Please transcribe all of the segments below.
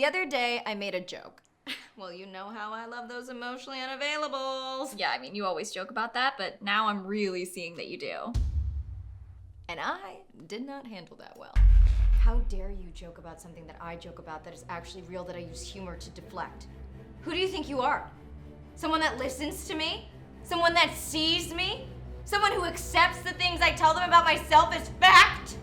The other day, I made a joke. Well, you know how I love those emotionally unavailables. Yeah, I mean, you always joke about that, but now I'm really seeing that you do. And I did not handle that well. How dare you joke about something that I joke about that is actually real, that I use humor to deflect? Who do you think you are? Someone that listens to me? Someone that sees me? Someone who accepts the things I tell them about myself as fact?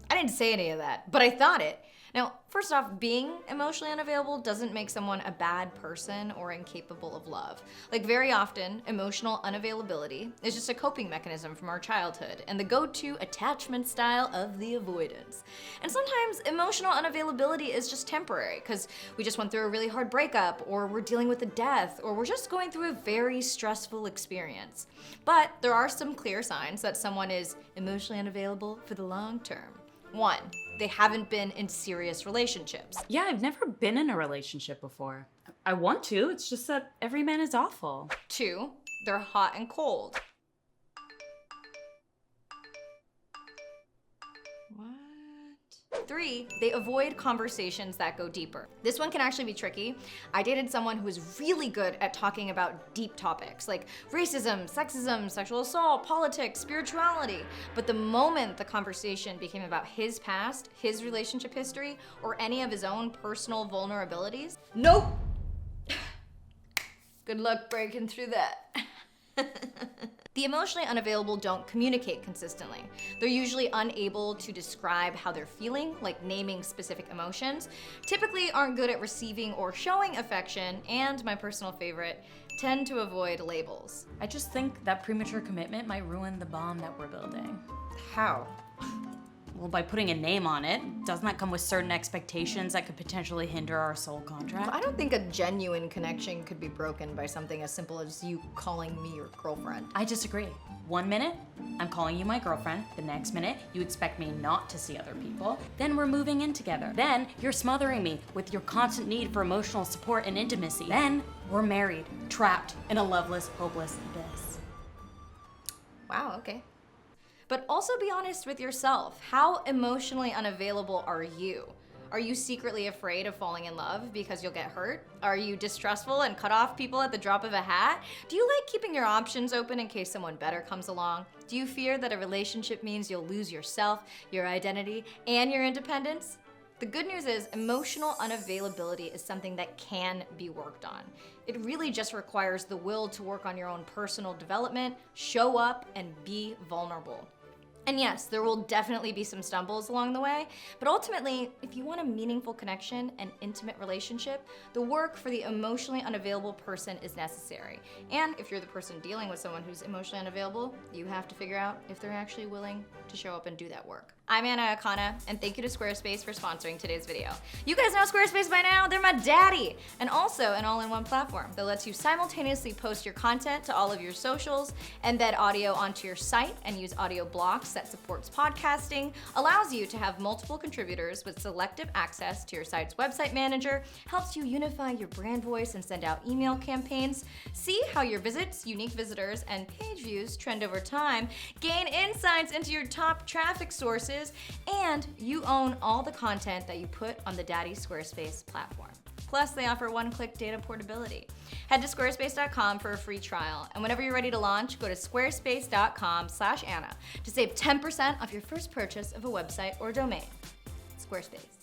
I didn't say any of that, but I thought it. Now, first off, being emotionally unavailable doesn't make someone a bad person or incapable of love. Like, very often, emotional unavailability is just a coping mechanism from our childhood and the go-to attachment style of the avoidance. And sometimes emotional unavailability is just temporary because we just went through a really hard breakup, or we're dealing with a death, or we're just going through a very stressful experience. But there are some clear signs that someone is emotionally unavailable for the long term. 1, they haven't been in serious relationships. Yeah, I've never been in a relationship before. I want to, it's just that every man is awful. 2, they're hot and cold. What? 3, they avoid conversations that go deeper. This one can actually be tricky. I dated someone who was really good at talking about deep topics like racism, sexism, sexual assault, politics, spirituality. But the moment the conversation became about his past, his relationship history, or any of his own personal vulnerabilities, nope! Good luck breaking through that. The emotionally unavailable don't communicate consistently. They're usually unable to describe how they're feeling, like naming specific emotions, typically aren't good at receiving or showing affection, and my personal favorite, tend to avoid labels. I just think that premature commitment might ruin the bond that we're building. How? Well, by putting a name on it, doesn't that come with certain expectations that could potentially hinder our soul contract? I don't think a genuine connection could be broken by something as simple as you calling me your girlfriend. I disagree. 1 minute, I'm calling you my girlfriend. The next minute, you expect me not to see other people. Then we're moving in together. Then you're smothering me with your constant need for emotional support and intimacy. Then we're married, trapped in a loveless, hopeless abyss. Wow, okay. But also be honest with yourself. How emotionally unavailable are you? Are you secretly afraid of falling in love because you'll get hurt? Are you distrustful and cut off people at the drop of a hat? Do you like keeping your options open in case someone better comes along? Do you fear that a relationship means you'll lose yourself, your identity, and your independence? The good news is emotional unavailability is something that can be worked on. It really just requires the will to work on your own personal development, show up, and be vulnerable. And yes, there will definitely be some stumbles along the way, but ultimately, if you want a meaningful connection and intimate relationship, the work for the emotionally unavailable person is necessary. And if you're the person dealing with someone who's emotionally unavailable, you have to figure out if they're actually willing to show up and do that work. I'm Akana, and thank you to Squarespace for sponsoring today's video. You guys know Squarespace by now, they're my daddy! And also an all-in-one platform that lets you simultaneously post your content to all of your socials, embed audio onto your site, and use audio blocks that supports podcasting, allows you to have multiple contributors with selective access to your site's website manager, helps you unify your brand voice and send out email campaigns, see how your visits, unique visitors, and page views trend over time, gain insights into your top traffic sources, and you own all the content that you put on the Daddy Squarespace platform. Plus, they offer one-click data portability. Head to squarespace.com for a free trial, and whenever you're ready to launch, go to squarespace.com/Anna to save 10% off your first purchase of a website or domain. Squarespace.